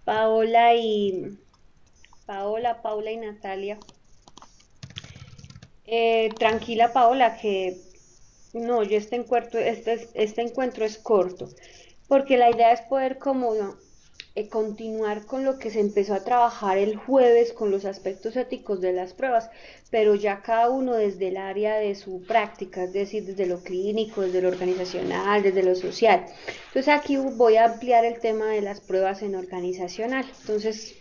Paola y Paula y Natalia. Tranquila Paola, que no, yo este encuentro es corto, porque la idea es poder como continuar con lo que se empezó a trabajar el jueves con los aspectos éticos de las pruebas, pero ya cada uno desde el área de su práctica, es decir, desde lo clínico, desde lo organizacional, desde lo social. Entonces aquí voy a ampliar el tema de las pruebas en organizacional. Entonces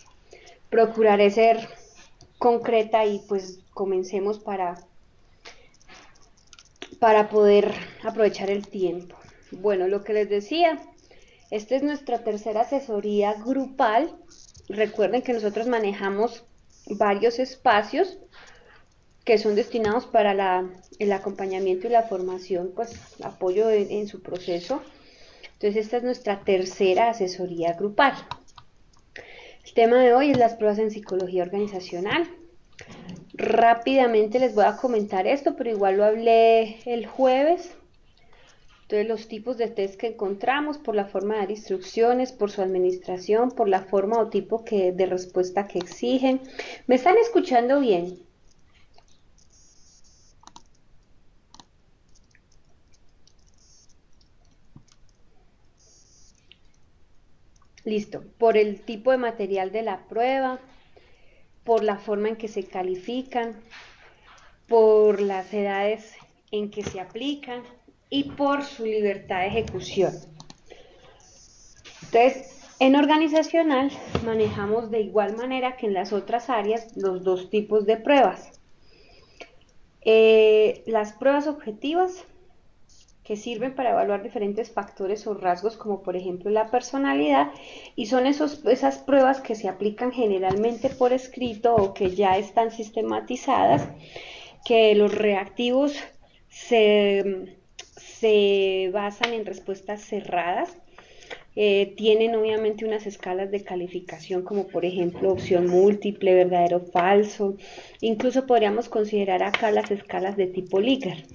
procuraré ser concreta y pues comencemos para poder aprovechar el tiempo. Bueno, lo que les decía, esta es nuestra tercera asesoría grupal. Recuerden que nosotros manejamos varios espacios que son destinados para el acompañamiento y la formación, pues apoyo en su proceso. Entonces esta es nuestra tercera asesoría grupal. El tema de hoy es las pruebas en psicología organizacional. Rápidamente les voy a comentar esto, pero igual lo hablé el jueves. Entonces, los tipos de test que encontramos por la forma de dar instrucciones, por su administración, por la forma o tipo de respuesta que exigen. ¿Me están escuchando bien? Listo. Por el tipo de material de la prueba, por la forma en que se califican, por las edades en que se aplican y por su libertad de ejecución. Entonces, en organizacional manejamos de igual manera que en las otras áreas los dos tipos de pruebas. Las pruebas objetivas que sirven para evaluar diferentes factores o rasgos como por ejemplo la personalidad y son esas pruebas que se aplican generalmente por escrito o que ya están sistematizadas, que los reactivos se basan en respuestas cerradas. Tienen obviamente unas escalas de calificación como por ejemplo opción múltiple, verdadero, falso. Incluso podríamos considerar acá las escalas de tipo Likert.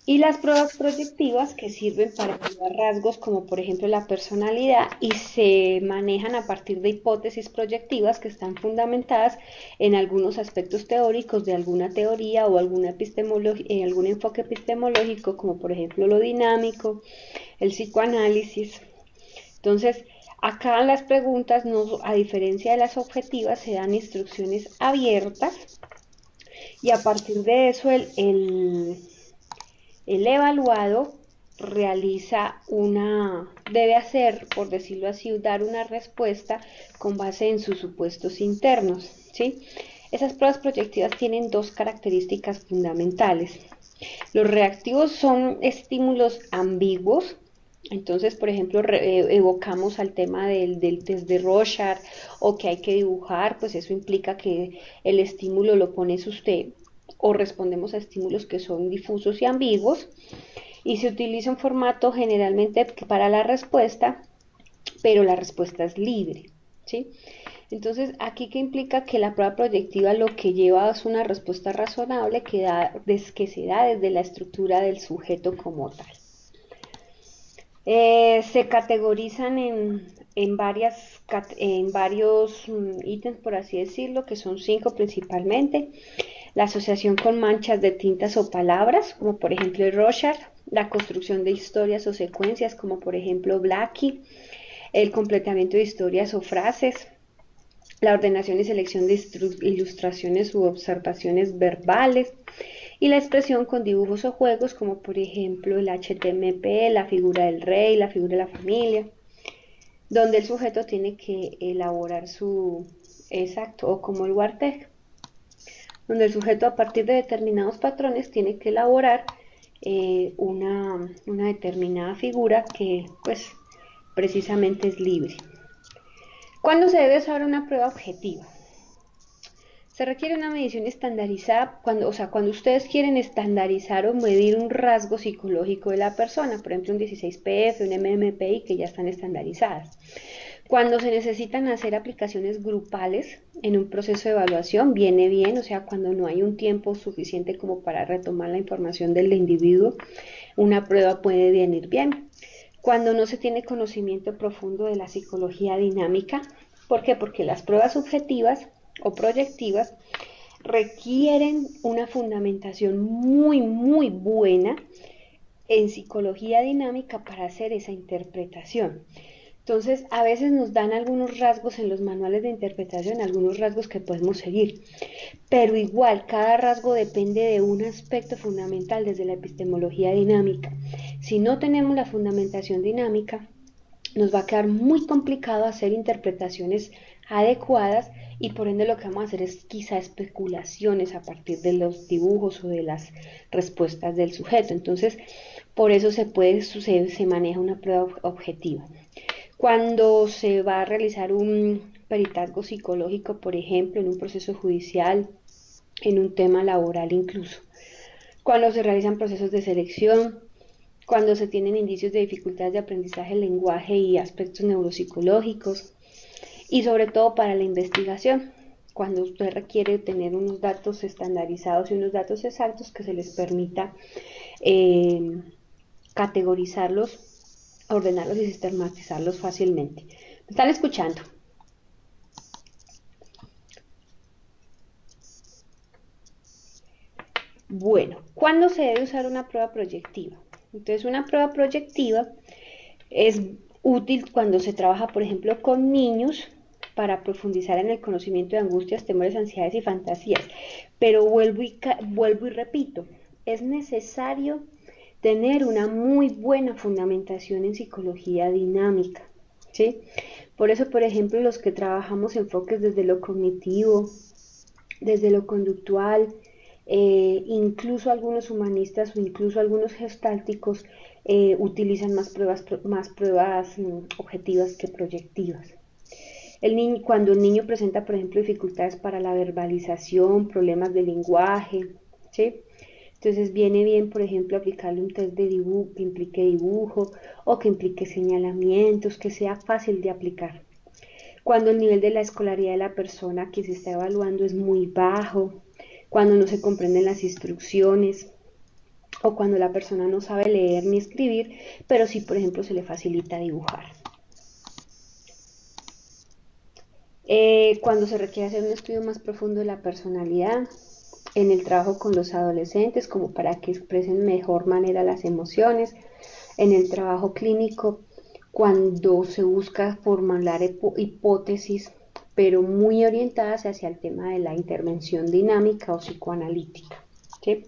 Y las pruebas proyectivas que sirven para evaluar rasgos como por ejemplo la personalidad y se manejan a partir de hipótesis proyectivas que están fundamentadas en algunos aspectos teóricos de alguna teoría o algún enfoque epistemológico como por ejemplo lo dinámico, el psicoanálisis. Entonces, acá las preguntas, no, a diferencia de las objetivas, se dan instrucciones abiertas y a partir de eso el evaluado debe hacer, por decirlo así, dar una respuesta con base en sus supuestos internos, ¿sí? Esas pruebas proyectivas tienen dos características fundamentales. Los reactivos son estímulos ambiguos. Entonces, por ejemplo, evocamos al tema del test de Rorschach o que hay que dibujar, pues eso implica que el estímulo lo pones usted o respondemos a estímulos que son difusos y ambiguos y se utiliza un formato generalmente para la respuesta, pero la respuesta es libre, ¿sí? Entonces, aquí que implica que la prueba proyectiva lo que lleva es una respuesta razonable que se da desde la estructura del sujeto como tal. Se categorizan en varios ítems, por así decirlo, que son 5 principalmente. La asociación con manchas de tintas o palabras, como por ejemplo el Rorschach, la construcción de historias o secuencias, como por ejemplo Blackie, el completamiento de historias o frases, la ordenación y selección de ilustraciones u observaciones verbales, y la expresión con dibujos o juegos como por ejemplo el HTMP, la figura del rey, la figura de la familia, donde el sujeto tiene que elaborar su exacto o como el Warteg, donde el sujeto a partir de determinados patrones tiene que elaborar una determinada figura que pues precisamente es libre. ¿Cuándo se debe usar una prueba objetiva? Se requiere una medición estandarizada cuando ustedes quieren estandarizar o medir un rasgo psicológico de la persona, por ejemplo un 16PF, un MMPI que ya están estandarizadas. Cuando se necesitan hacer aplicaciones grupales en un proceso de evaluación, viene bien, o sea, cuando no hay un tiempo suficiente como para retomar la información del individuo, una prueba puede venir bien. cuando no se tiene conocimiento profundo de la psicología dinámica. ¿Por qué? Porque las pruebas subjetivas o proyectivas requieren una fundamentación muy buena en psicología dinámica para hacer esa interpretación. Entonces, a veces nos dan algunos rasgos en los manuales de interpretación, algunos rasgos que podemos seguir, pero igual cada rasgo depende de un aspecto fundamental desde la epistemología dinámica. Si no tenemos la fundamentación dinámica, nos va a quedar muy complicado hacer interpretaciones adecuadas y por ende lo que vamos a hacer es quizá especulaciones a partir de los dibujos o de las respuestas del sujeto. Entonces, por eso se maneja una prueba objetiva. Cuando se va a realizar un peritazgo psicológico, por ejemplo, en un proceso judicial, en un tema laboral incluso. Cuando se realizan procesos de selección, cuando se tienen indicios de dificultades de aprendizaje, lenguaje y aspectos neuropsicológicos, y sobre todo para la investigación, cuando usted requiere tener unos datos estandarizados y unos datos exactos que se les permita categorizarlos, ordenarlos y sistematizarlos fácilmente. ¿Me están escuchando? Bueno, ¿cuándo se debe usar una prueba proyectiva? Entonces, una prueba proyectiva es útil cuando se trabaja, por ejemplo, con niños para profundizar en el conocimiento de angustias, temores, ansiedades y fantasías. Pero vuelvo y repito, es necesario tener una muy buena fundamentación en psicología dinámica, ¿sí? Por eso, por ejemplo, los que trabajamos enfoques desde lo cognitivo, desde lo conductual, incluso algunos humanistas o incluso algunos gestálticos utilizan más pruebas objetivas que proyectivas. Cuando el niño presenta, por ejemplo, dificultades para la verbalización, problemas de lenguaje, ¿sí? Entonces viene bien, por ejemplo, aplicarle un test de dibujo que implique dibujo o que implique señalamientos, que sea fácil de aplicar. Cuando el nivel de la escolaridad de la persona que se está evaluando es muy bajo, cuando no se comprenden las instrucciones o cuando la persona no sabe leer ni escribir, pero sí, por ejemplo, se le facilita dibujar. Cuando se requiere hacer un estudio más profundo de la personalidad, en el trabajo con los adolescentes, como para que expresen mejor manera las emociones, en el trabajo clínico, cuando se busca formular hipótesis, pero muy orientadas hacia el tema de la intervención dinámica o psicoanalítica. ¿Sí?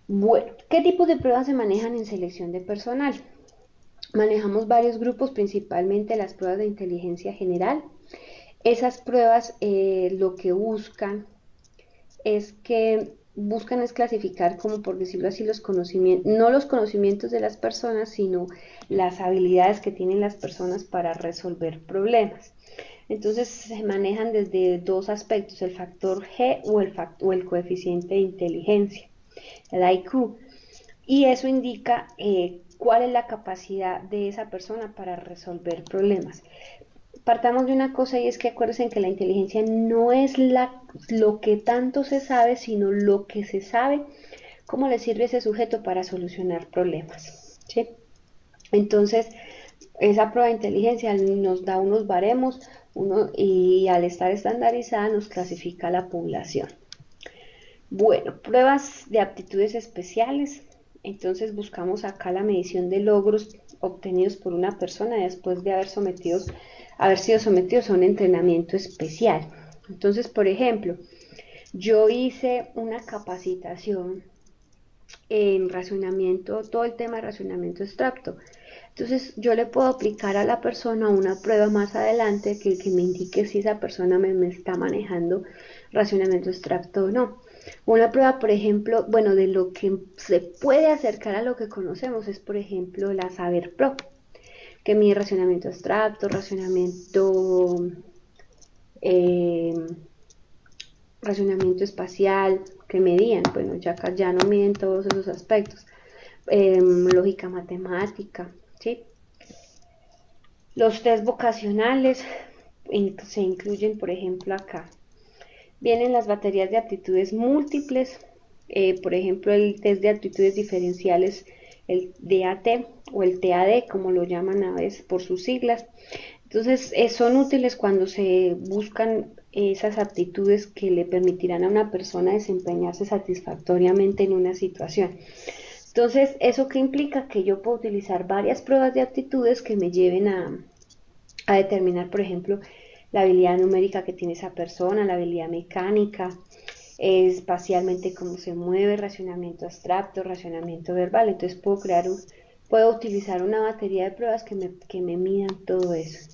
Bueno, ¿qué tipos de pruebas se manejan en selección de personal? Manejamos varios grupos, principalmente las pruebas de inteligencia general. Esas pruebas lo que buscan es clasificar, como por decirlo así, los conocimientos, no los conocimientos de las personas, sino las habilidades que tienen las personas para resolver problemas. Entonces se manejan desde dos aspectos, el factor G o el coeficiente de inteligencia, el IQ, y eso indica cuál es la capacidad de esa persona para resolver problemas. Partamos de una cosa y es que acuérdense que la inteligencia no es lo que tanto se sabe, sino lo que se sabe, cómo le sirve a ese sujeto para solucionar problemas. ¿Sí? Entonces, esa prueba de inteligencia nos da unos baremos y al estar estandarizada nos clasifica a la población. Bueno, pruebas de aptitudes especiales. Entonces buscamos acá la medición de logros obtenidos por una persona después de haber sido sometidos a un entrenamiento especial. Entonces, por ejemplo, yo hice una capacitación en razonamiento, todo el tema de razonamiento abstracto. Entonces yo le puedo aplicar a la persona una prueba más adelante que me indique si esa persona me está manejando razonamiento abstracto o no. Una prueba, por ejemplo, bueno, de lo que se puede acercar a lo que conocemos es, por ejemplo, la Saber Pro, que mide racionamiento abstracto, racionamiento espacial, que medían, bueno, ya no miden todos esos aspectos, lógica matemática, ¿sí? Los test vocacionales se incluyen, por ejemplo, acá. Vienen las baterías de aptitudes múltiples, por ejemplo, el test de aptitudes diferenciales el DAT o el TAD, como lo llaman a veces por sus siglas. Entonces, son útiles cuando se buscan esas aptitudes que le permitirán a una persona desempeñarse satisfactoriamente en una situación. Entonces, ¿eso qué implica? Que yo puedo utilizar varias pruebas de aptitudes que me lleven a determinar, por ejemplo, la habilidad numérica que tiene esa persona, la habilidad mecánica, espacialmente cómo se mueve, racionamiento abstracto, racionamiento verbal. Entonces puedo utilizar una batería de pruebas que me midan todo eso.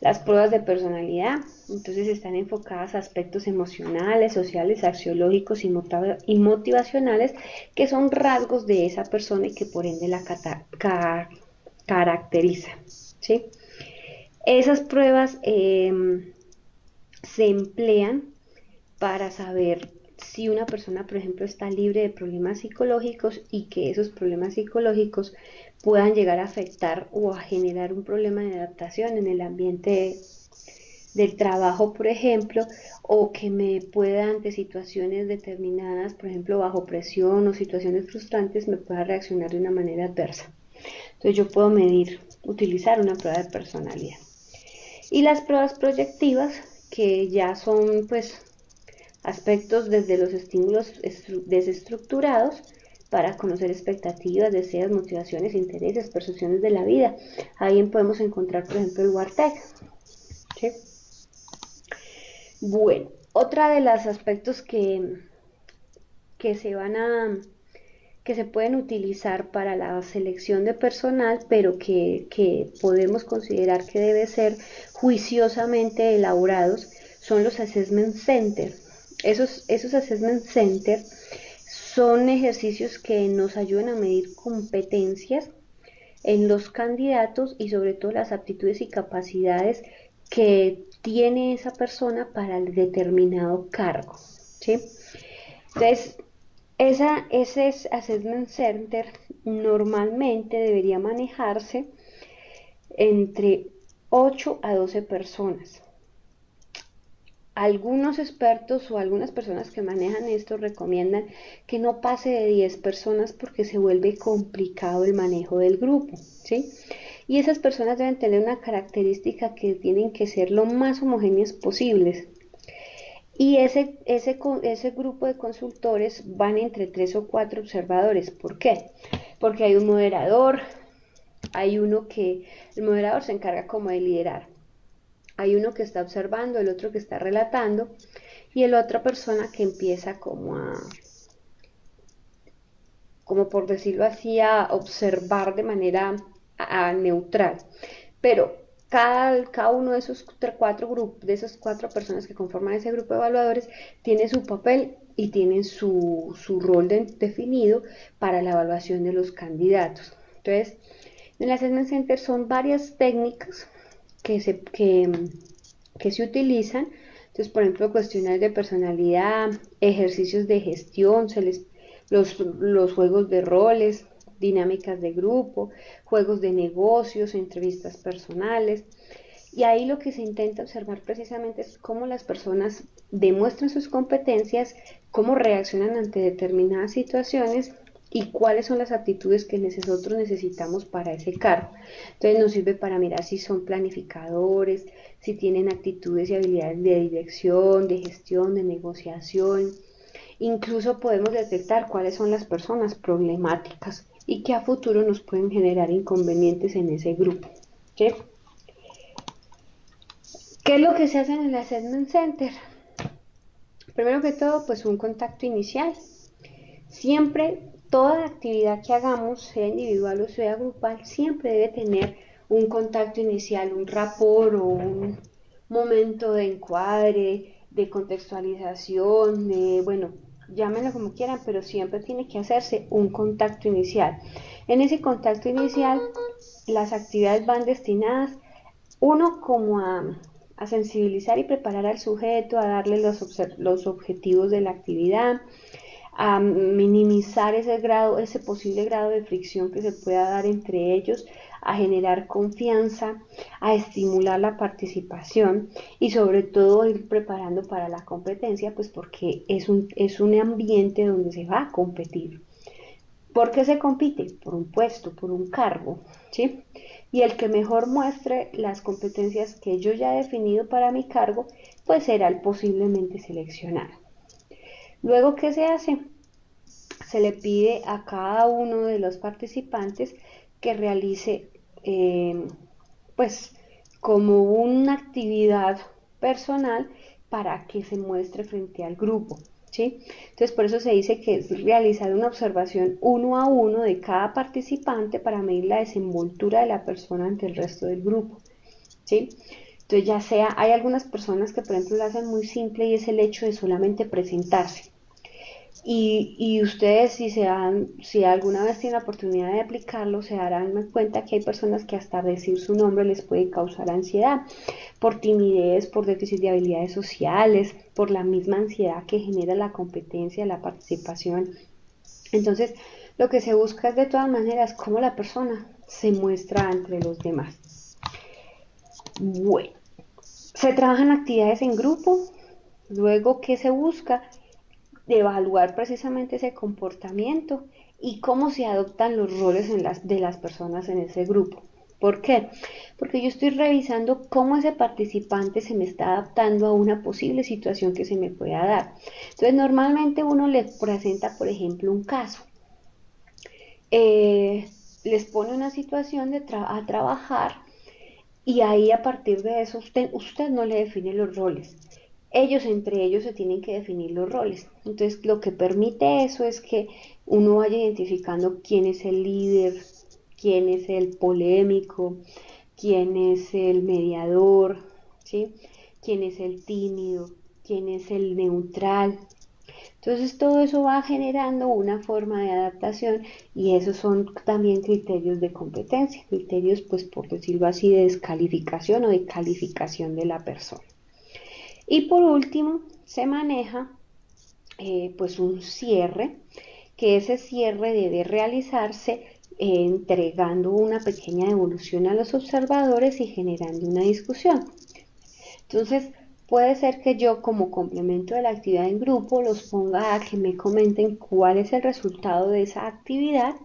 Las pruebas de personalidad, entonces están enfocadas a aspectos emocionales, sociales, axiológicos y motivacionales, que son rasgos de esa persona y que por ende la caracteriza, ¿sí? Esas pruebas se emplean para saber si una persona, por ejemplo, está libre de problemas psicológicos y que esos problemas psicológicos puedan llegar a afectar o a generar un problema de adaptación en el ambiente del trabajo, por ejemplo, o que me pueda ante situaciones determinadas, por ejemplo, bajo presión o situaciones frustrantes, me pueda reaccionar de una manera adversa. Entonces yo puedo utilizar una prueba de personalidad. Y las pruebas proyectivas, que ya son pues aspectos desde los estímulos desestructurados para conocer expectativas, deseos, motivaciones, intereses, percepciones de la vida. Ahí podemos encontrar, por ejemplo, el WARTEG. ¿Sí? Bueno, otra de los aspectos que se van a que se pueden utilizar para la selección de personal, pero que podemos considerar que debe ser juiciosamente elaborados, son los assessment center. Esos assessment center son ejercicios que nos ayudan a medir competencias en los candidatos y sobre todo las aptitudes y capacidades que tiene esa persona para el determinado cargo, ¿sí? Entonces, ese assessment center normalmente debería manejarse entre 8 a 12 personas. Algunos expertos o algunas personas que manejan esto recomiendan que no pase de 10 personas porque se vuelve complicado el manejo del grupo, ¿sí? Y esas personas deben tener una característica que tienen que ser lo más homogéneas posibles. Y ese grupo de consultores van entre 3 o 4 observadores. ¿Por qué? Porque hay un moderador, el moderador se encarga como de liderar. Hay uno que está observando, el otro que está relatando y el otra persona que empieza como por decirlo así, a observar de manera neutral. Pero cada uno de esos cuatro grupos, de esas 4 personas que conforman ese grupo de evaluadores, tiene su papel y tienen su rol definido para la evaluación de los candidatos. Entonces, en el Assessment Center son varias técnicas que se utilizan. Entonces, por ejemplo, cuestionarios de personalidad, ejercicios de gestión, los juegos de roles, dinámicas de grupo, juegos de negocios, entrevistas personales. Y ahí lo que se intenta observar precisamente es cómo las personas demuestran sus competencias, cómo reaccionan ante determinadas situaciones y cuáles son las aptitudes que nosotros necesitamos para ese cargo. Entonces nos sirve para mirar si son planificadores, si tienen actitudes y habilidades de dirección, de gestión, de negociación. Incluso podemos detectar cuáles son las personas problemáticas y que a futuro nos pueden generar inconvenientes en ese grupo. ¿Sí? ¿Qué es lo que se hace en el Assessment Center? Primero que todo, pues un contacto inicial. Siempre, toda actividad que hagamos, sea individual o sea grupal, siempre debe tener un contacto inicial, un rapport o un momento de encuadre, de contextualización, bueno, llámenlo como quieran, pero siempre tiene que hacerse un contacto inicial. En ese contacto inicial, las actividades van destinadas, uno, como a sensibilizar y preparar al sujeto, a darle los objetivos de la actividad, a minimizar ese posible grado de fricción que se pueda dar entre ellos, a generar confianza, a estimular la participación y sobre todo ir preparando para la competencia, pues porque es un ambiente donde se va a competir. ¿Por qué se compite? Por un puesto, por un cargo, ¿sí? Y el que mejor muestre las competencias que yo ya he definido para mi cargo, pues será el posiblemente seleccionado. Luego, ¿qué se hace? Se le pide a cada uno de los participantes que realice, pues, como una actividad personal para que se muestre frente al grupo, ¿sí? Entonces, por eso se dice que es realizar una observación uno a uno de cada participante para medir la desenvoltura de la persona ante el resto del grupo, ¿sí? Entonces, ya sea, hay algunas personas que, por ejemplo, lo hacen muy simple y es el hecho de solamente presentarse. Y ustedes, si alguna vez tienen la oportunidad de aplicarlo, se darán cuenta que hay personas que hasta decir su nombre les puede causar ansiedad, por timidez, por déficit de habilidades sociales, por la misma ansiedad que genera la competencia, la participación. Entonces, lo que se busca es de todas maneras cómo la persona se muestra entre los demás. Bueno, se trabajan actividades en grupo, luego, ¿qué se busca? De evaluar precisamente ese comportamiento y cómo se adoptan los roles de las personas en ese grupo. ¿Por qué? Porque yo estoy revisando cómo ese participante se me está adaptando a una posible situación que se me pueda dar. Entonces, normalmente uno les presenta, por ejemplo, un caso. Eh, Les pone una situación a trabajar y ahí a partir de eso usted no le define los roles. Ellos entre ellos se tienen que definir los roles. Entonces lo que permite eso es que uno vaya identificando quién es el líder, quién es el polémico, quién es el mediador, ¿sí? Quién es el tímido, quién es el neutral. Entonces todo eso va generando una forma de adaptación y esos son también criterios de competencia, criterios pues por decirlo así de descalificación o de calificación de la persona. Y por último se maneja pues un cierre, que ese cierre debe realizarse entregando una pequeña devolución a los observadores y generando una discusión. Entonces, puede ser que yo como complemento de la actividad en grupo los ponga a que me comenten cuál es el resultado de esa actividad,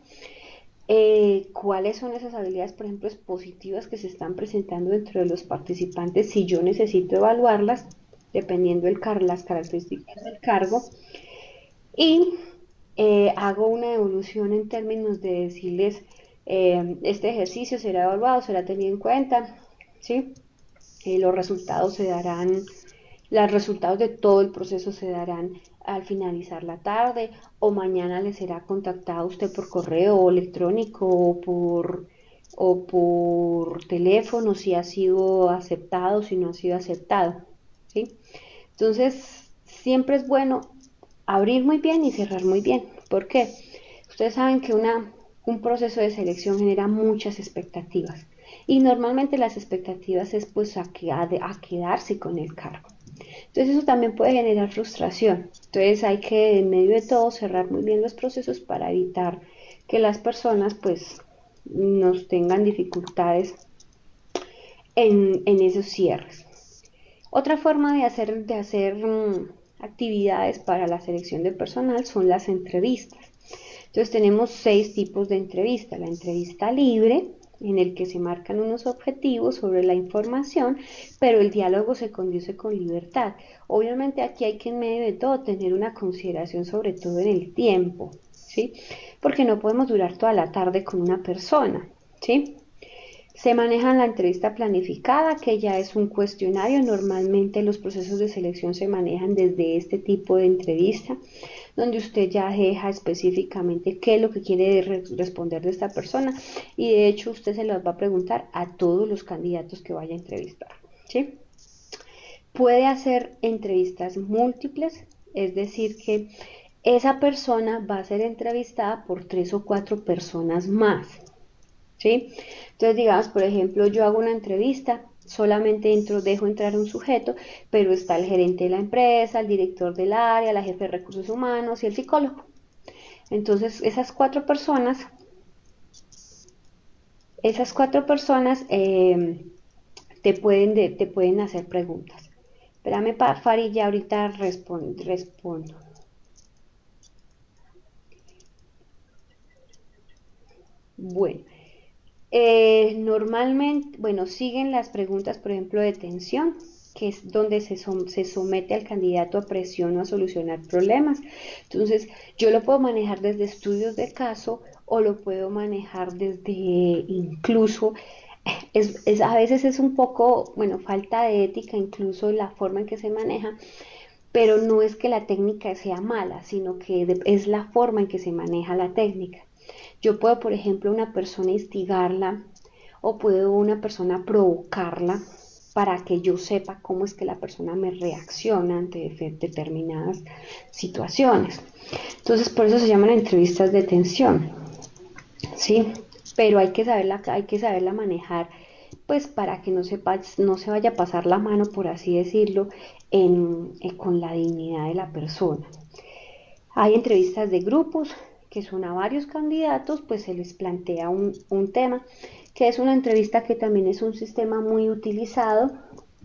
cuáles son esas habilidades, por ejemplo, positivas que se están presentando dentro de los participantes, si yo necesito evaluarlas, dependiendo las características del cargo, y hago una evolución en términos de decirles, este ejercicio será evaluado, será tenido en cuenta, ¿sí? Los resultados se darán, los resultados de todo el proceso se darán al finalizar la tarde o mañana le será contactado usted por correo o electrónico o por teléfono si ha sido aceptado, si no ha sido aceptado, ¿sí? Entonces, siempre es bueno abrir muy bien y cerrar muy bien. ¿Por qué? Ustedes saben que un proceso de selección genera muchas expectativas y normalmente las expectativas es pues a quedarse con el cargo. Entonces eso también puede generar frustración. Entonces hay que en medio de todo cerrar muy bien los procesos para evitar que las personas pues nos tengan dificultades en esos cierres. Otra forma de hacer actividades para la selección de personal son las entrevistas. Entonces tenemos 6 tipos de entrevista. La entrevista libre, en el que se marcan unos objetivos sobre la información, pero el diálogo se conduce con libertad. Obviamente aquí hay que en medio de todo tener una consideración sobre todo en el tiempo, ¿sí? Porque no podemos durar toda la tarde con una persona, ¿sí? Se maneja la entrevista planificada, que ya es un cuestionario. Normalmente los procesos de selección se manejan desde este tipo de entrevista, donde usted ya deja específicamente qué es lo que quiere responder de esta persona y de hecho usted se las va a preguntar a todos los candidatos que vaya a entrevistar, ¿sí? Puede hacer entrevistas múltiples, es decir que esa persona va a ser entrevistada por 3 o 4 personas más, ¿sí? Entonces, digamos, por ejemplo, yo hago una entrevista, solamente dejo entrar un sujeto, pero está el gerente de la empresa, el director del área, la jefe de recursos humanos y el psicólogo. Entonces, esas cuatro personas te pueden hacer preguntas. Espérame, Fari, ya ahorita respondo. Bueno, normalmente, bueno, siguen las preguntas, por ejemplo, de tensión, que es donde se somete al candidato a presión o a solucionar problemas. Entonces, yo lo puedo manejar desde estudios de caso o lo puedo manejar desde incluso, a veces es un poco, bueno, falta de ética incluso la forma en que se maneja, pero no es que la técnica sea mala, sino que es la forma en que se maneja la técnica. Yo puedo, por ejemplo, una persona instigarla o puedo una persona provocarla para que yo sepa cómo es que la persona me reacciona ante determinadas situaciones. Entonces, por eso se llaman entrevistas de tensión, ¿sí? Pero hay que saberla manejar, pues para que no se vaya a pasar la mano, por así decirlo, con la dignidad de la persona. Hay entrevistas de grupos que son a varios candidatos, pues se les plantea un tema, que es una entrevista que también es un sistema muy utilizado,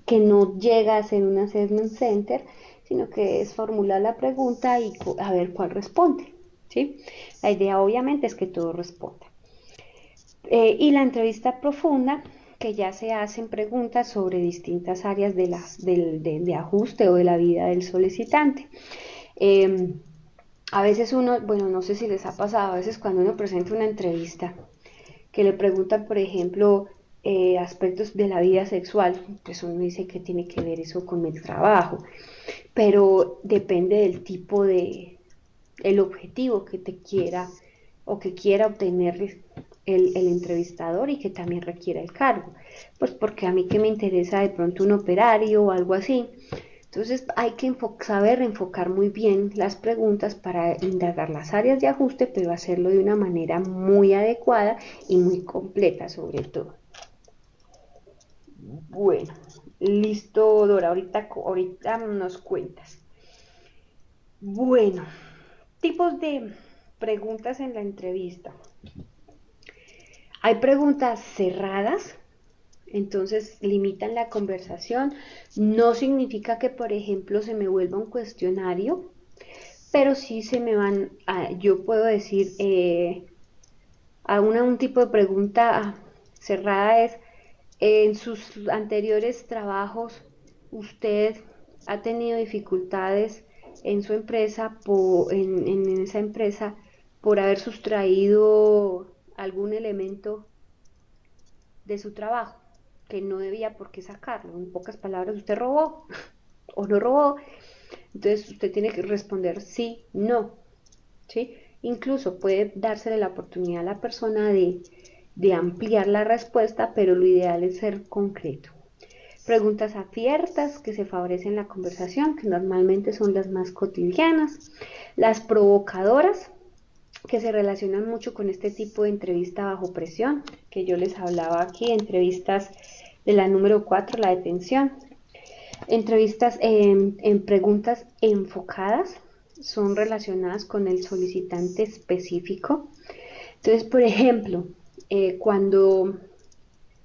que no llega a ser un assessment center, sino que es formular la pregunta y a ver cuál responde. ¿Sí? La idea obviamente es que todo responda. Y la entrevista profunda, que ya se hacen preguntas sobre distintas áreas de ajuste o de la vida del solicitante. A veces uno, bueno, no sé si les ha pasado, a veces cuando uno presenta una entrevista, que le preguntan, por ejemplo, aspectos de la vida sexual, pues uno dice que tiene que ver eso con el trabajo, pero depende del tipo el objetivo que te quiera o que quiera obtener el entrevistador y que también requiera el cargo. Pues porque a mí que me interesa de pronto un operario o algo así. Entonces hay que saber enfocar muy bien las preguntas para indagar las áreas de ajuste, pero hacerlo de una manera muy adecuada y muy completa sobre todo. Bueno, listo, Dora, ahorita nos cuentas. Bueno, tipos de preguntas en la entrevista. Hay preguntas cerradas, entonces limitan la conversación. No significa que, por ejemplo, se me vuelva un cuestionario, pero sí se me van, yo puedo decir, un tipo de pregunta cerrada es, en sus anteriores trabajos, usted ha tenido dificultades en su empresa, en esa empresa, por haber sustraído algún elemento de su trabajo que no debía por qué sacarlo. En pocas palabras, usted robó o no robó. Entonces usted tiene que responder sí, no. ¿Sí? Incluso puede dársele la oportunidad a la persona de ampliar la respuesta, pero lo ideal es ser concreto. Preguntas abiertas que se favorecen la conversación, que normalmente son las más cotidianas. Las provocadoras, que se relacionan mucho con este tipo de entrevista bajo presión, que yo les hablaba aquí, entrevistas de la número 4, la detención. Entrevistas en preguntas enfocadas, son relacionadas con el solicitante específico. Entonces, por ejemplo, cuando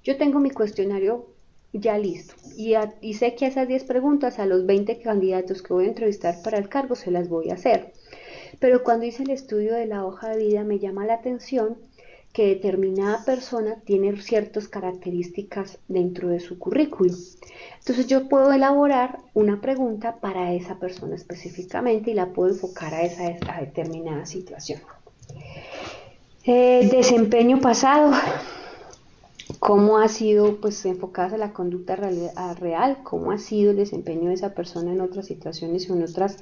yo tengo mi cuestionario ya listo y sé que esas 10 preguntas a los 20 candidatos que voy a entrevistar para el cargo se las voy a hacer. Pero cuando hice el estudio de la hoja de vida me llama la atención que determinada persona tiene ciertas características dentro de su currículum. Entonces yo puedo elaborar una pregunta para esa persona específicamente y la puedo enfocar a determinada situación. Desempeño pasado, cómo ha sido, pues enfocadas a la conducta real, cómo ha sido el desempeño de esa persona en otras situaciones o en otras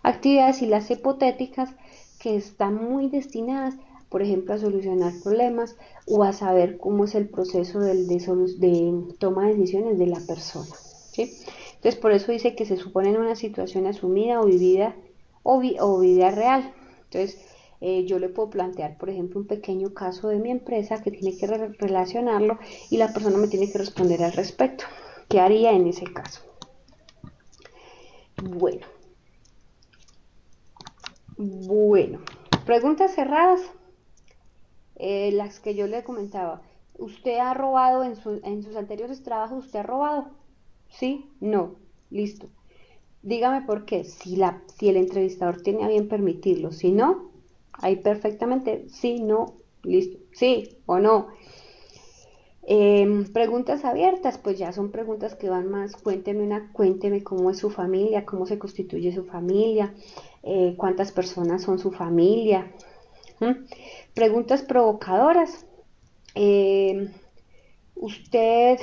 actividades, y las hipotéticas, que están muy destinadas, por ejemplo, a solucionar problemas o a saber cómo es el proceso de toma de decisiones de la persona. ¿Sí? Entonces, por eso dice que se supone en una situación asumida o vivida o vida real. Entonces, yo le puedo plantear, por ejemplo, un pequeño caso de mi empresa que tiene que relacionarlo y la persona me tiene que responder al respecto. ¿Qué haría en ese caso? Bueno, preguntas cerradas, las que yo le comentaba. ¿Usted ha robado en sus anteriores trabajos? ¿Usted ha robado? ¿Sí? No. Listo. Dígame por qué. Si el entrevistador tiene a bien permitirlo. Si no, ahí perfectamente, sí, no, listo. ¿Sí o no? Preguntas abiertas, pues ya son preguntas que van más, cuénteme cómo es su familia, cómo se constituye su familia, cuántas personas son su familia. ¿Mm? Preguntas provocadoras. eh, usted,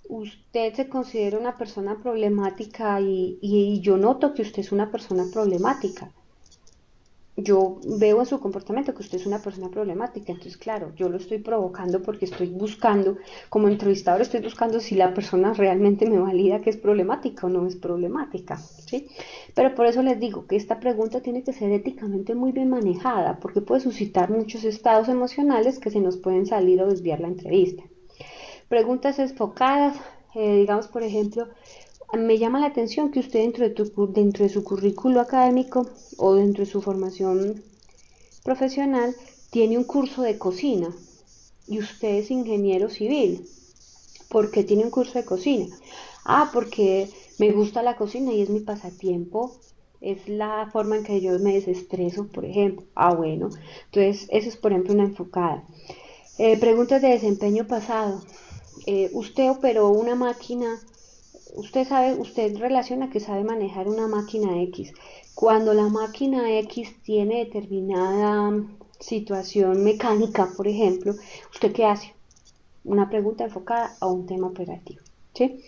usted se considera una persona problemática y yo noto que usted es una persona problemática. Yo veo en su comportamiento que usted es una persona problemática, entonces claro, yo lo estoy provocando porque estoy buscando, como entrevistador estoy buscando si la persona realmente me valida que es problemática o no es problemática, ¿sí? Pero por eso les digo que esta pregunta tiene que ser éticamente muy bien manejada, porque puede suscitar muchos estados emocionales que se nos pueden salir o desviar la entrevista. Preguntas enfocadas, digamos por ejemplo, me llama la atención que usted dentro de su currículo académico o dentro de su formación profesional tiene un curso de cocina y usted es ingeniero civil. ¿Por qué tiene un curso de cocina? Ah, porque me gusta la cocina y es mi pasatiempo. Es la forma en que yo me desestreso, por ejemplo. Ah, bueno. Entonces, eso es, por ejemplo, una enfocada. Preguntas de desempeño pasado. Usted operó una máquina, usted relaciona que sabe manejar una máquina X. Cuando la máquina X tiene determinada situación mecánica, por ejemplo, ¿usted qué hace? Una pregunta enfocada a un tema operativo. ¿Sí?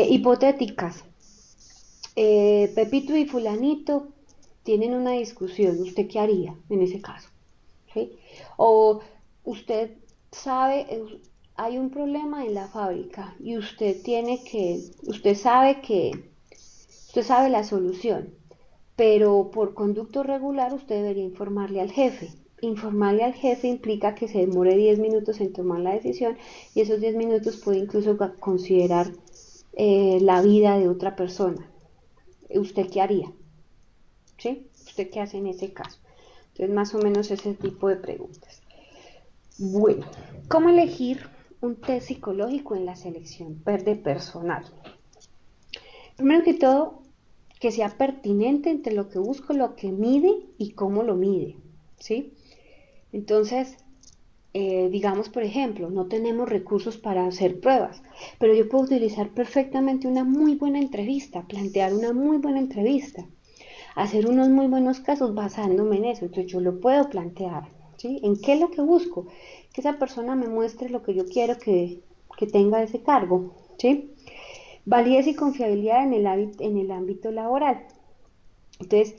Hipotéticas. Pepito y fulanito tienen una discusión. ¿Usted qué haría en ese caso? ¿Sí? O usted sabe, hay un problema en la fábrica y usted sabe la solución, pero por conducto regular usted debería informarle al jefe. Informarle al jefe implica que se demore 10 minutos en tomar la decisión y esos 10 minutos puede incluso considerar la vida de otra persona. ¿Usted qué haría? ¿Sí? ¿Usted qué hace en ese caso? Entonces, más o menos ese tipo de preguntas. Bueno, ¿cómo elegir un test psicológico en la selección de personal? Primero que todo, que sea pertinente entre lo que busco, lo que mide y cómo lo mide, ¿sí? Entonces, digamos, por ejemplo, no tenemos recursos para hacer pruebas, pero yo puedo utilizar perfectamente una muy buena entrevista, plantear una muy buena entrevista, hacer unos muy buenos casos basándome en eso. Entonces yo lo puedo plantear, ¿sí? ¿En qué es lo que busco? Que esa persona me muestre lo que yo quiero que tenga ese cargo, ¿sí? Validez y confiabilidad en el ámbito laboral. Entonces,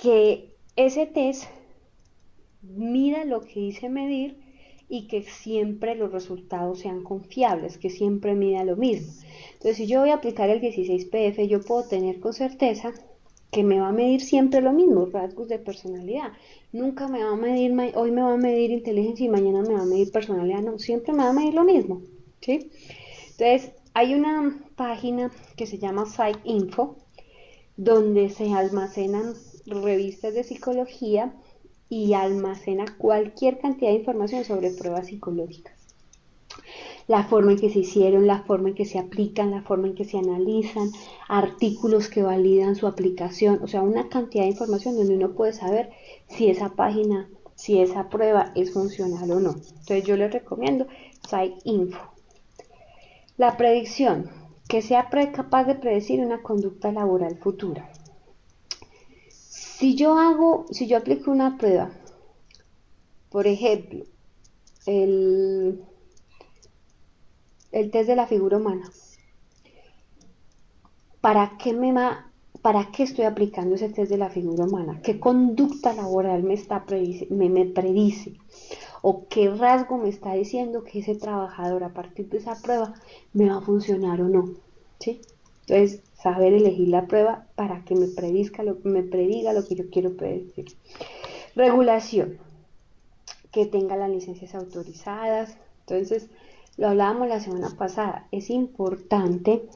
que ese test mida lo que dice medir y que siempre los resultados sean confiables, que siempre mida lo mismo. Entonces, si yo voy a aplicar el 16PF, yo puedo tener con certeza que me va a medir siempre lo mismo, rasgos de personalidad. Nunca me va a medir, hoy me va a medir inteligencia y mañana me va a medir personalidad, no, siempre me va a medir lo mismo, ¿sí? Entonces, hay una página que se llama PsycInfo, donde se almacenan revistas de psicología y almacena cualquier cantidad de información sobre pruebas psicológicas. La forma en que se hicieron, la forma en que se aplican, la forma en que se analizan, artículos que validan su aplicación, o sea, una cantidad de información donde uno puede saber si esa página, si esa prueba es funcional o no. Entonces yo les recomiendo PsycInfo. La predicción, que sea capaz de predecir una conducta laboral futura. Si yo aplico una prueba, por ejemplo, el, el test de la figura humana, ¿para qué para qué estoy aplicando ese test de la figura humana? ¿Qué conducta laboral me predice? ¿O qué rasgo me está diciendo que ese trabajador a partir de esa prueba me va a funcionar o no? ¿Sí? Entonces, saber elegir la prueba para que me prediga lo que yo quiero predecir. Regulación, que tenga las licencias autorizadas. Entonces, lo hablábamos la semana pasada, es importante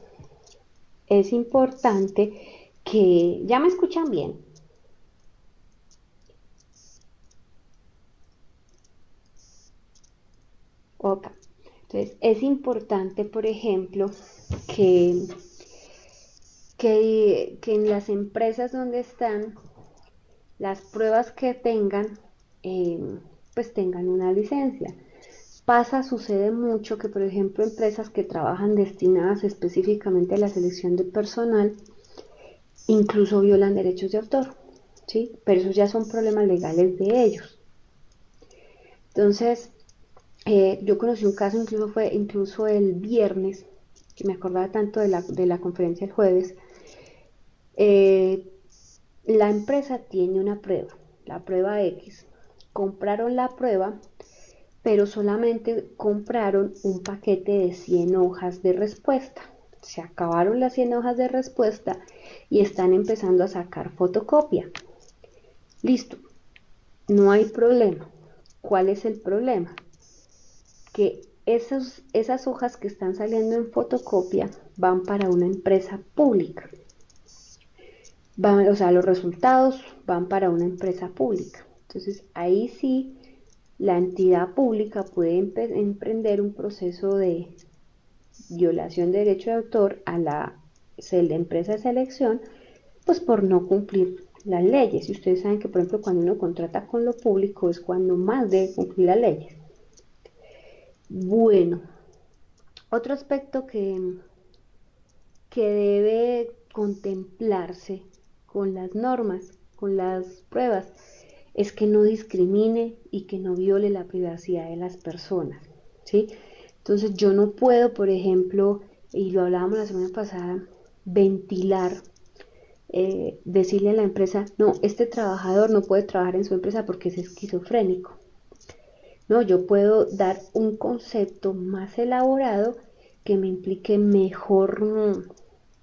que, ¿ya me escuchan bien? Ok. Entonces, es importante, por ejemplo, que, que en las empresas donde están, las pruebas que tengan, eh, pues tengan una licencia. Sucede mucho que, por ejemplo, empresas que trabajan destinadas específicamente a la selección de personal, incluso violan derechos de autor, ¿sí? Pero esos ya son problemas legales de ellos. Entonces, yo conocí un caso, incluso el viernes, que me acordaba tanto de la conferencia el jueves. La empresa tiene una prueba, la prueba X. Compraron la prueba, pero solamente compraron un paquete de 100 hojas de respuesta. Se acabaron las 100 hojas de respuesta y están empezando a sacar fotocopia. Listo, no hay problema. ¿Cuál es el problema? Que esas hojas que están saliendo en fotocopia van para una empresa pública. O sea, los resultados van para una empresa pública. Entonces, ahí sí, la entidad pública puede emprender un proceso de violación de derecho de autor a la empresa de selección, pues por no cumplir las leyes. Y ustedes saben que, por ejemplo, cuando uno contrata con lo público es cuando más debe cumplir las leyes. Bueno, otro aspecto que debe contemplarse con las normas, con las pruebas, es que no discrimine y que no viole la privacidad de las personas, ¿sí? Entonces yo no puedo, por ejemplo, y lo hablábamos la semana pasada, ventilar, decirle a la empresa, no, este trabajador no puede trabajar en su empresa porque es esquizofrénico. No, yo puedo dar un concepto más elaborado que me implique mejor,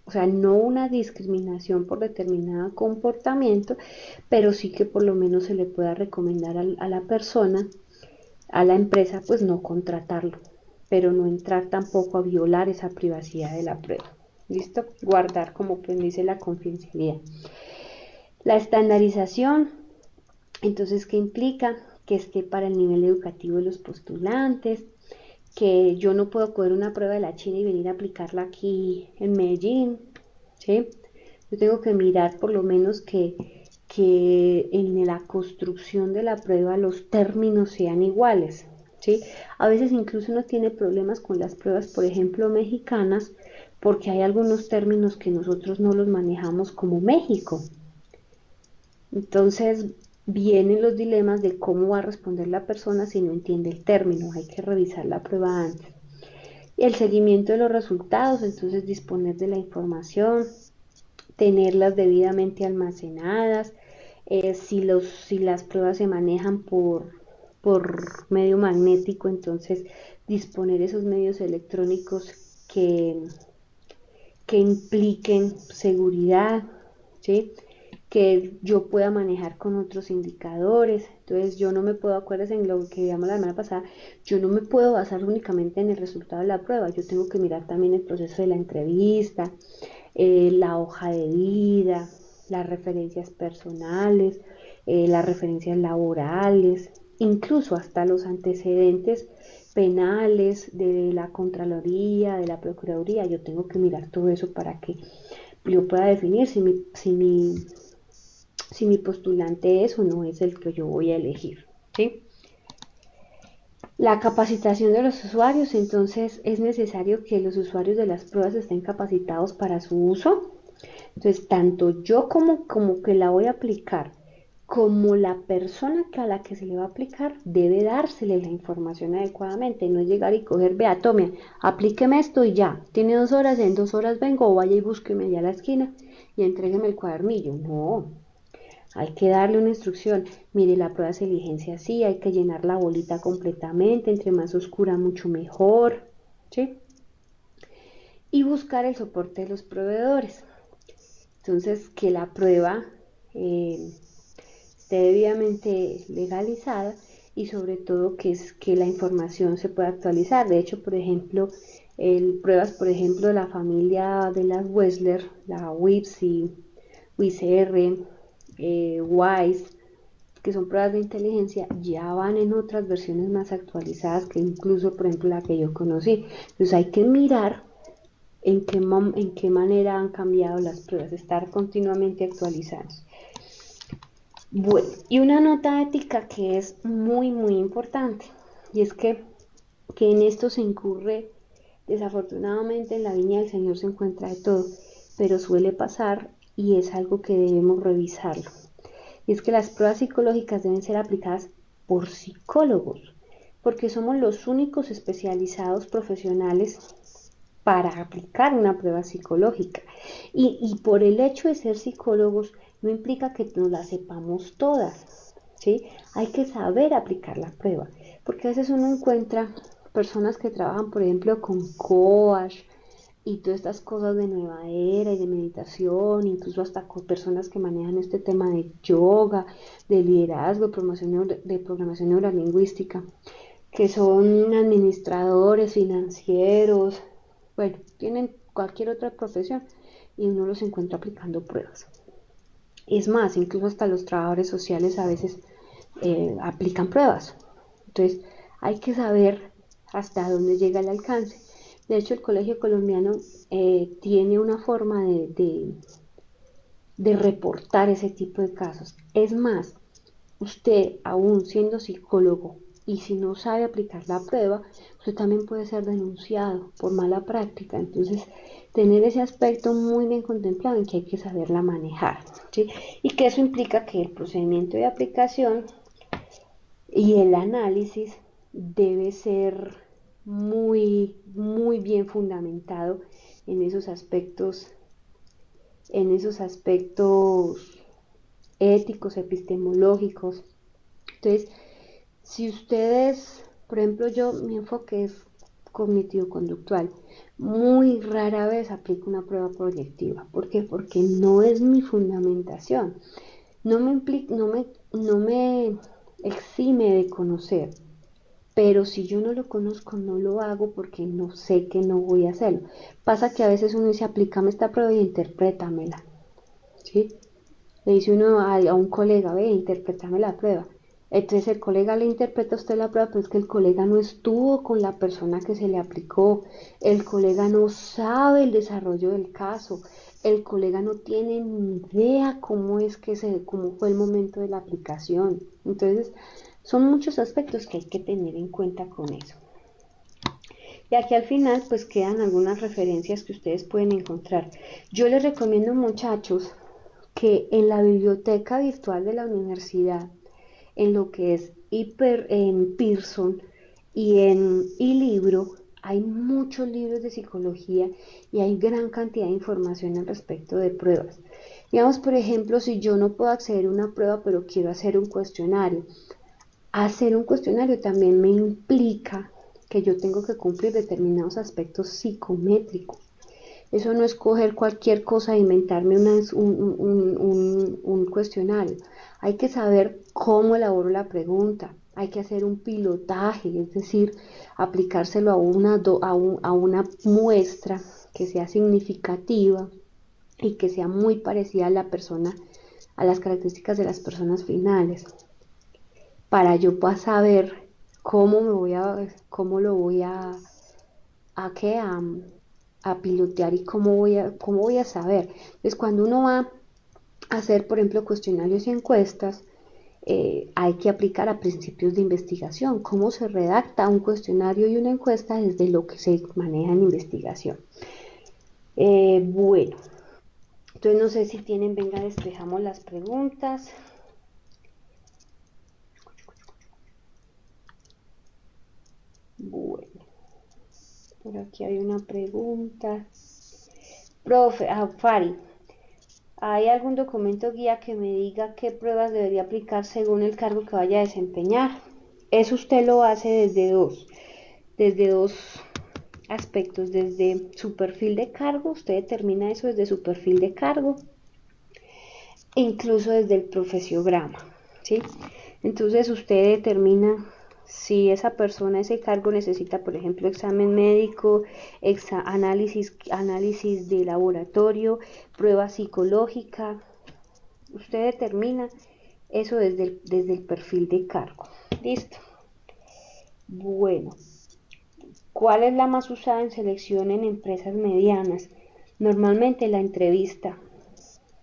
o sea, no una discriminación por determinado comportamiento, pero sí que por lo menos se le pueda recomendar a la persona, a la empresa, pues no contratarlo, pero no entrar tampoco a violar esa privacidad de la prueba. ¿Listo? Guardar, como pues dice, la confidencialidad. La estandarización, entonces, ¿qué implica? Que esté para el nivel educativo de los postulantes, que yo no puedo coger una prueba de la China y venir a aplicarla aquí en Medellín, ¿sí? Yo tengo que mirar por lo menos que en la construcción de la prueba los términos sean iguales, ¿sí? A veces incluso uno tiene problemas con las pruebas, por ejemplo, mexicanas, porque hay algunos términos que nosotros no los manejamos como México. Entonces vienen los dilemas de cómo va a responder la persona si no entiende el término. Hay que revisar la prueba antes. Y el seguimiento de los resultados, entonces disponer de la información, tenerlas debidamente almacenadas. Si las pruebas se manejan por medio magnético, entonces disponer esos medios electrónicos que impliquen seguridad, ¿sí? Que yo pueda manejar con otros indicadores. Entonces yo no me puedo, acuérdense en lo que digamos la semana pasada, yo no me puedo basar únicamente en el resultado de la prueba, yo tengo que mirar también el proceso de la entrevista, la hoja de vida, las referencias personales, las referencias laborales, incluso hasta los antecedentes penales de la Contraloría, de la Procuraduría. Yo tengo que mirar todo eso para que yo pueda definir si mi postulante es o no es el que yo voy a elegir, ¿sí? La capacitación de los usuarios, entonces es necesario que los usuarios de las pruebas estén capacitados para su uso. Entonces, tanto yo como que la voy a aplicar, como la persona a la que se le va a aplicar, debe dársele la información adecuadamente. No es llegar y coger, vea, tome, aplíqueme esto y ya. Tiene 2 horas, en 2 horas vengo, o vaya y búsqueme allá a la esquina y entrégueme el cuadernillo. No, hay que darle una instrucción. Mire, la prueba se diligencia así, hay que llenar la bolita completamente, entre más oscura mucho mejor, ¿sí? Y buscar el soporte de los proveedores. Entonces, que la prueba esté debidamente legalizada y sobre todo que la información se pueda actualizar. De hecho, por ejemplo, pruebas, por ejemplo, de la familia de las Wessler, la WIPSI, WISR, WISE, que son pruebas de inteligencia, ya van en otras versiones más actualizadas que incluso, por ejemplo, la que yo conocí. Entonces hay que mirar en qué manera han cambiado las pruebas, estar continuamente actualizadas. Bueno, y una nota ética que es muy importante, y es que en esto se incurre, desafortunadamente en la viña del Señor se encuentra de todo, pero suele pasar y es algo que debemos revisarlo. Y es que las pruebas psicológicas deben ser aplicadas por psicólogos, porque somos los únicos especializados profesionales para aplicar una prueba psicológica. Y por el hecho de ser psicólogos no implica que nos la sepamos todas, ¿sí? Hay que saber aplicar la prueba, porque a veces uno encuentra personas que trabajan, por ejemplo, con coach y todas estas cosas de nueva era y de meditación, incluso hasta con personas que manejan este tema de yoga, de liderazgo, de programación neurolingüística, que son administradores financieros, bueno, tienen cualquier otra profesión y uno los encuentra aplicando pruebas. Es más, incluso hasta los trabajadores sociales a veces aplican pruebas. Entonces, hay que saber hasta dónde llega el alcance. De hecho, el Colegio Colombiano tiene una forma de reportar ese tipo de casos. Es más, usted, aún siendo psicólogo, y si no sabe aplicar la prueba, usted también puede ser denunciado por mala práctica. Entonces, tener ese aspecto muy bien contemplado en que hay que saberla manejar, ¿sí? Y que eso implica que el procedimiento de aplicación y el análisis debe ser muy bien fundamentado en esos aspectos, en esos aspectos éticos, epistemológicos. Entonces, si ustedes, por ejemplo, mi enfoque es cognitivo-conductual, muy rara vez aplico una prueba proyectiva. ¿Por qué? Porque no es mi fundamentación. No me exime de conocer, pero si yo no lo conozco, no lo hago porque no sé que no voy a hacerlo. Pasa que a veces uno dice, aplícame esta prueba y interprétamela, ¿sí? Le dice uno a un colega, ve, interprétame la prueba. Entonces el colega le interpreta a usted la prueba, pero es que el colega no estuvo con la persona que se le aplicó, el colega no sabe el desarrollo del caso, el colega no tiene ni idea cómo fue el momento de la aplicación. Entonces, son muchos aspectos que hay que tener en cuenta con eso. Y aquí al final pues quedan algunas referencias que ustedes pueden encontrar. Yo les recomiendo, muchachos, que en la biblioteca virtual de la universidad, en lo que es en Pearson y en eLibro, hay muchos libros de psicología y hay gran cantidad de información al respecto de pruebas. Digamos, por ejemplo, si yo no puedo acceder a una prueba, pero quiero hacer un cuestionario también me implica que yo tengo que cumplir determinados aspectos psicométricos. Eso no es coger cualquier cosa e inventarme un cuestionario. Hay que saber cómo elaboro la pregunta. Hay que hacer un pilotaje, es decir, aplicárselo a una muestra que sea significativa y que sea muy parecida a la persona, a las características de las personas finales, para yo pueda saber cómo lo voy a, que a pilotear y cómo voy a saber. Entonces, cuando uno va a hacer, por ejemplo, cuestionarios y encuestas, hay que aplicar a principios de investigación, cómo se redacta un cuestionario y una encuesta desde lo que se maneja en investigación. Bueno, entonces no sé si tienen, venga, despejamos las preguntas. Bueno, por aquí hay una pregunta. Profe, Fari, ¿hay algún documento guía que me diga qué pruebas debería aplicar según el cargo que vaya a desempeñar? Eso usted lo hace desde dos aspectos. Desde su perfil de cargo, usted determina eso desde su perfil de cargo, incluso desde el profesiograma, ¿sí? Entonces usted determina si esa persona, ese cargo necesita, por ejemplo, examen médico, análisis de laboratorio, prueba psicológica. Usted determina eso desde el perfil de cargo. Listo. Bueno, ¿cuál es la más usada en selección en empresas medianas? Normalmente la entrevista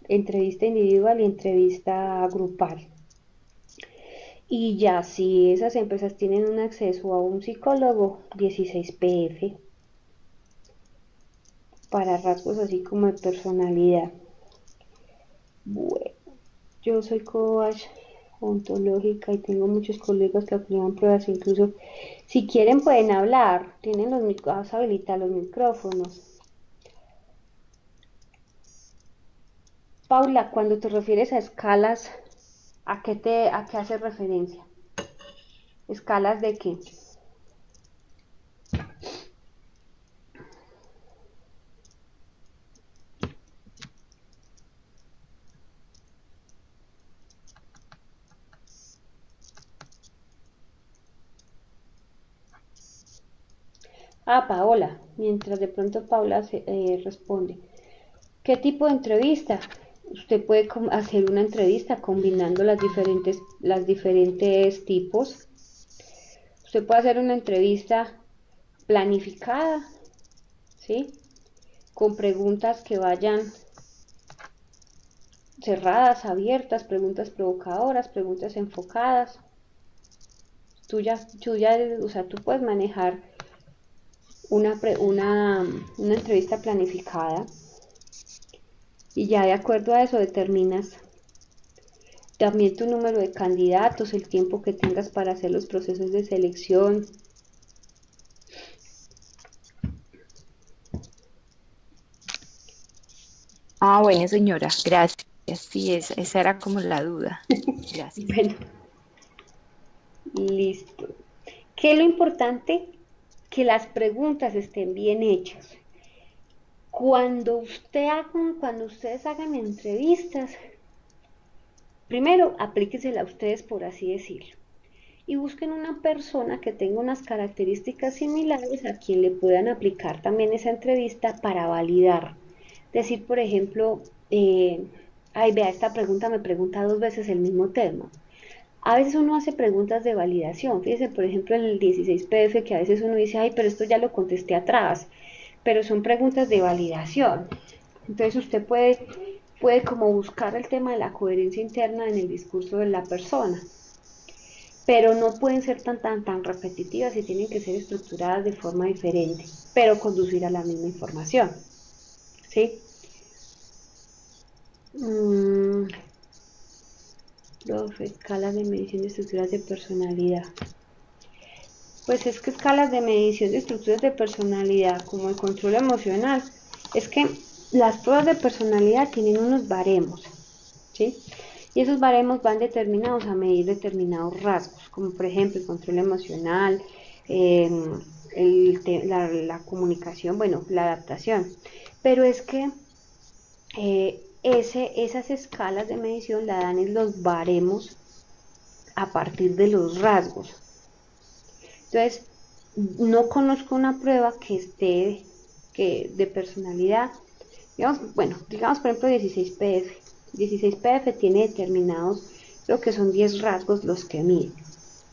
individual y entrevista grupal. Y ya si esas empresas tienen un acceso a un psicólogo, 16 PF, para rasgos así como de personalidad. Bueno, yo soy coach ontológica y tengo muchos colegas que aprueban pruebas, incluso si quieren pueden hablar, tienen los micrófonos, habilitar los micrófonos. Paula, cuando te refieres a escalas, a qué hace referencia? ¿Escalas de qué? Ah, Paola, mientras de pronto Paula responde. ¿Qué tipo de entrevista? Usted puede hacer una entrevista combinando las diferentes tipos. Usted puede hacer una entrevista planificada, ¿sí? Con preguntas que vayan cerradas, abiertas, preguntas provocadoras, preguntas enfocadas. O sea, tú puedes manejar una entrevista planificada y ya de acuerdo a eso determinas también tu número de candidatos, el tiempo que tengas para hacer los procesos de selección. Ah, bueno, señora, gracias. Sí, esa era como la duda. Gracias. Bueno, listo. ¿Qué es lo importante? Que las preguntas estén bien hechas. Cuando ustedes hagan entrevistas, primero aplíquensela a ustedes por así decirlo. Y busquen una persona que tenga unas características similares a quien le puedan aplicar también esa entrevista para validar. Decir, por ejemplo, ay, vea, esta pregunta me pregunta 2 veces el mismo tema. A veces uno hace preguntas de validación. Fíjese, por ejemplo, en el 16 PF, que a veces uno dice, ay, pero esto ya lo contesté atrás. Pero son preguntas de validación. Entonces usted puede como buscar el tema de la coherencia interna en el discurso de la persona, pero no pueden ser tan repetitivas y tienen que ser estructuradas de forma diferente, pero conducir a la misma información, ¿sí? Mm, Profe, escalas de medición de estructuras de personalidad. Pues es que escalas de medición de estructuras de personalidad, como el control emocional, es que las pruebas de personalidad tienen unos baremos, ¿sí? Y esos baremos van determinados a medir determinados rasgos, como por ejemplo el control emocional, eh, la comunicación, bueno, la adaptación. Pero es que esas escalas de medición la dan en los baremos a partir de los rasgos. Entonces, no conozco una prueba que esté de personalidad. Digamos por ejemplo 16 PF. 16 PF tiene determinados, creo que son 10 rasgos los que mide.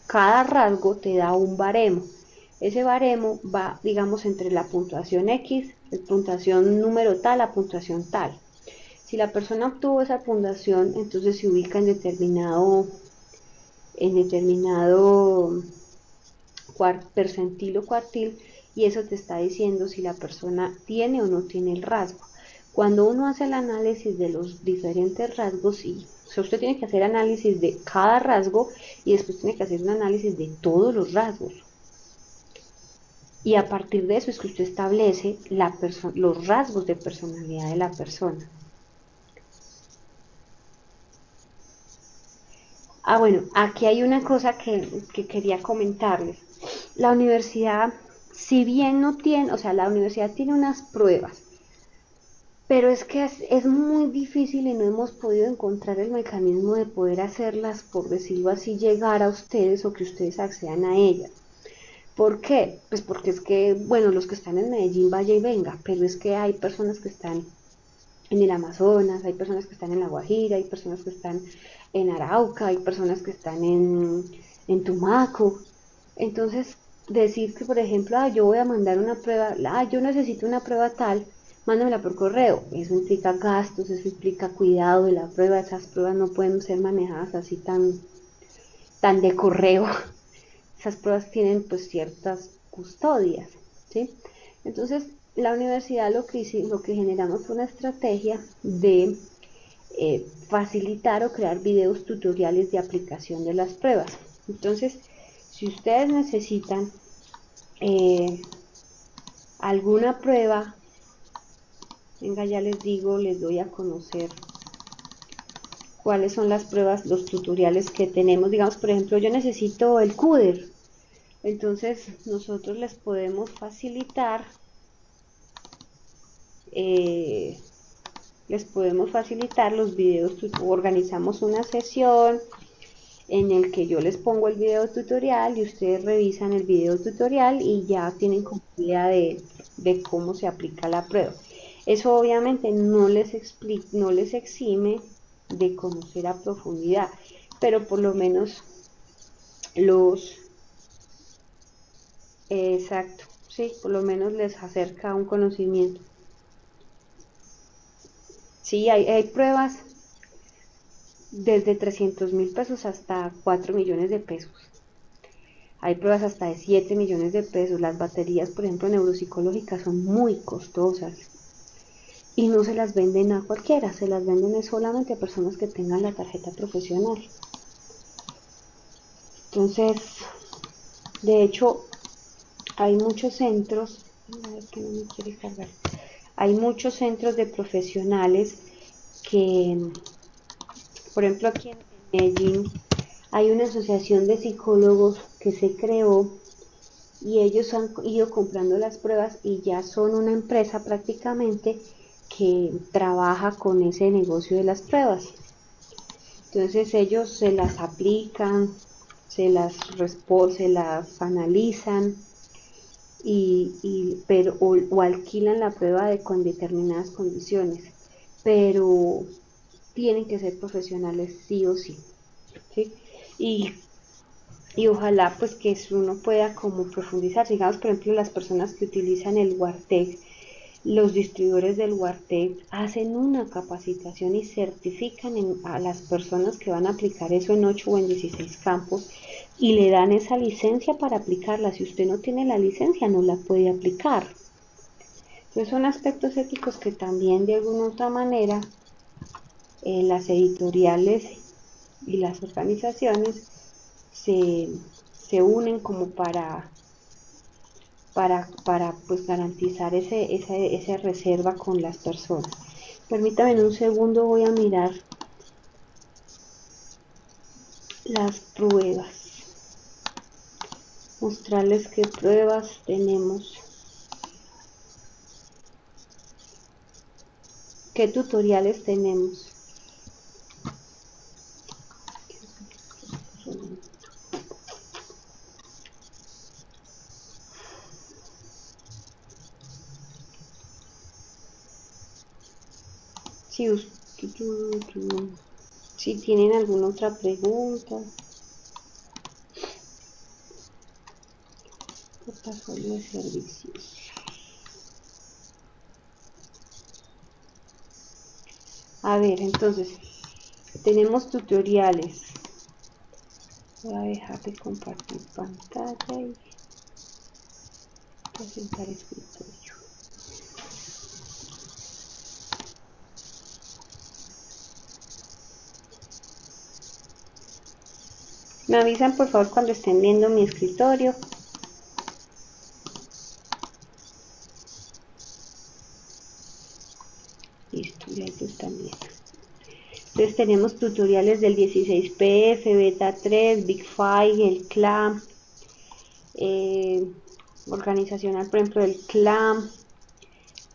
Cada rasgo te da un baremo. Ese baremo va, digamos, entre la puntuación X, la puntuación número tal, la puntuación tal. Si la persona obtuvo esa puntuación, entonces se ubica en determinado percentil o cuartil, y eso te está diciendo si la persona tiene o no tiene el rasgo. Cuando uno hace el análisis de los diferentes rasgos, sí, o sea, usted tiene que hacer análisis de cada rasgo y después tiene que hacer un análisis de todos los rasgos. Y a partir de eso es que usted establece los rasgos de personalidad de la persona. Ah, bueno, aquí hay una cosa que quería comentarles. La universidad, si bien no tiene, o sea, la universidad tiene unas pruebas, pero es que es muy difícil y no hemos podido encontrar el mecanismo de poder hacerlas, por decirlo así, llegar a ustedes o que ustedes accedan a ellas. ¿Por qué? Pues porque es que, bueno, los que están en Medellín, vaya y venga, pero es que hay personas que están en el Amazonas, hay personas que están en La Guajira, hay personas que están en Arauca, hay personas que están en Tumaco. Entonces, decir que, por ejemplo, yo voy a mandar una prueba, yo necesito una prueba tal, mándamela por correo. Eso implica gastos, eso implica cuidado de la prueba, esas pruebas no pueden ser manejadas así tan de correo. Esas pruebas tienen pues ciertas custodias, ¿sí? Entonces, la universidad lo que generamos fue una estrategia de facilitar o crear videos tutoriales de aplicación de las pruebas. Entonces, si ustedes necesitan alguna prueba, venga, ya les digo, les doy a conocer cuáles son las pruebas, los tutoriales que tenemos. Digamos, por ejemplo, yo necesito el CUDER, entonces nosotros les podemos facilitar eh, los videos, organizamos una sesión en el que yo les pongo el video tutorial y ustedes revisan el video tutorial y ya tienen como idea de cómo se aplica la prueba. Eso obviamente no les exime de conocer a profundidad, pero por lo menos los, exacto, sí, por lo menos les acerca un conocimiento. Sí, hay pruebas desde 300.000 pesos hasta 4 millones de pesos. Hay pruebas hasta de 7 millones de pesos. Las baterías, por ejemplo, neuropsicológicas son muy costosas y no se las venden a cualquiera, se las venden solamente a personas que tengan la tarjeta profesional. Entonces, de hecho, hay muchos centros, a ver que no me quiere cargar, hay muchos centros de profesionales que, por ejemplo, aquí en Medellín hay una asociación de psicólogos que se creó y ellos han ido comprando las pruebas y ya son una empresa prácticamente que trabaja con ese negocio de las pruebas. Entonces ellos se las aplican, se las analizan o alquilan la prueba con determinadas condiciones, pero tienen que ser profesionales sí o sí, ¿sí? Y ojalá pues que uno pueda como profundizar, digamos por ejemplo las personas que utilizan el Wartec, los distribuidores del Wartec hacen una capacitación y certifican a las personas que van a aplicar eso en 8 o en 16 campos y le dan esa licencia para aplicarla. Si usted no tiene la licencia no la puede aplicar. Entonces son aspectos éticos que también de alguna u otra manera las editoriales y las organizaciones se, se unen como para pues garantizar esa reserva con las personas. Permítame en un segundo, voy a mirar las pruebas, mostrarles qué pruebas tenemos, qué tutoriales tenemos. Si, si tienen alguna otra pregunta, portafolio de servicios. A ver, entonces, tenemos tutoriales. Voy a dejar de compartir pantalla y presentar escritorio. Me avisan por favor cuando estén viendo mi escritorio. Listo, ya ellos también. Entonces tenemos tutoriales del 16PF, Beta 3, Big Five, el CLAM, organizacional, por ejemplo, del CLAM,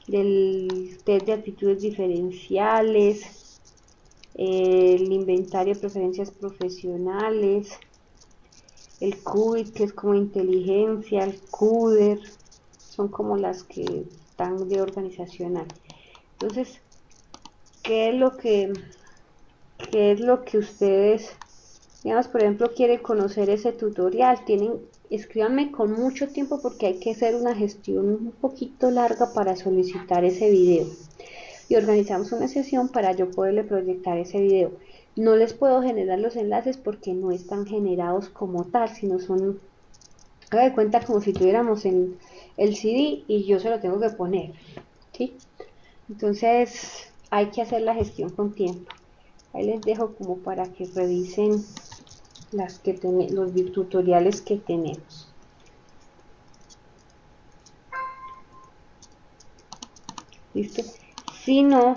del test de actitudes diferenciales, el inventario de preferencias profesionales, el CUBIT, que es como inteligencia, el CUDER, son como las que están de organizacional. Entonces, ¿qué es lo que ustedes, digamos, por ejemplo, quieren conocer ese tutorial? Escríbanme con mucho tiempo porque hay que hacer una gestión un poquito larga para solicitar ese video. Y organizamos una sesión para yo poderle proyectar ese video. No les puedo generar los enlaces porque no están generados como tal, sino son, haga de cuenta como si tuviéramos en el CD y yo se lo tengo que poner, ¿sí? Entonces hay que hacer la gestión con tiempo. Ahí les dejo como para que revisen los tutoriales que tenemos. ¿Listo? Si no,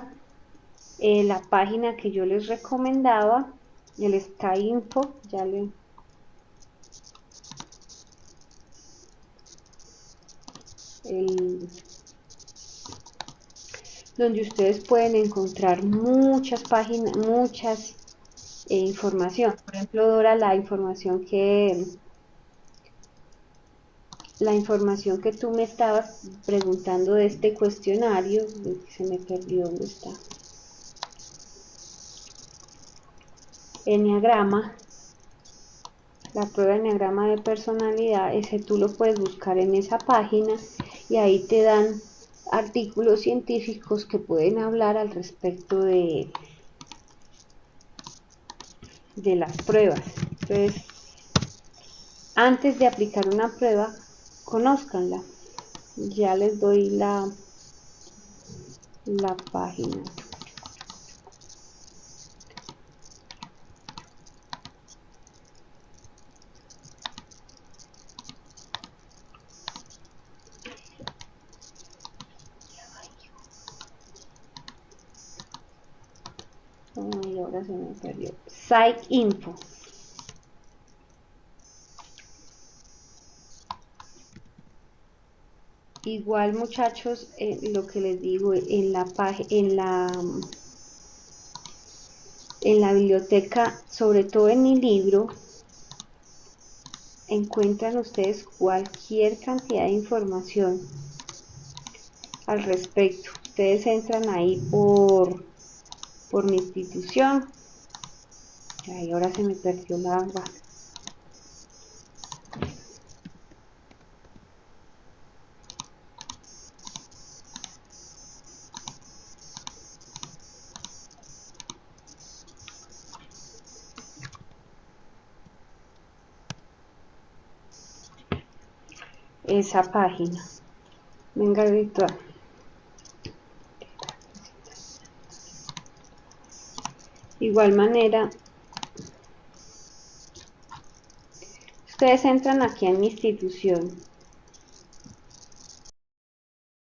la página que yo les recomendaba, el Sky Info, ya le el, donde ustedes pueden encontrar muchas páginas, muchas información. Por ejemplo, Dora, la información que tú me estabas preguntando de este cuestionario, se me perdió dónde está. Enneagrama, la prueba de enneagrama de personalidad, ese tú lo puedes buscar en esa página y ahí te dan artículos científicos que pueden hablar al respecto de las pruebas. Entonces, antes de aplicar una prueba, conózcanla. Ya les doy la página. Y ahora se me perdió. Psych Info. Igual, muchachos, lo que les digo, en la biblioteca, sobre todo en mi libro, encuentran ustedes cualquier cantidad de información al respecto. Ustedes entran ahí por mi institución. Ay, ahora se me perdió la agua. Esa página. Venga, virtual. Igual manera, ustedes entran aquí en mi institución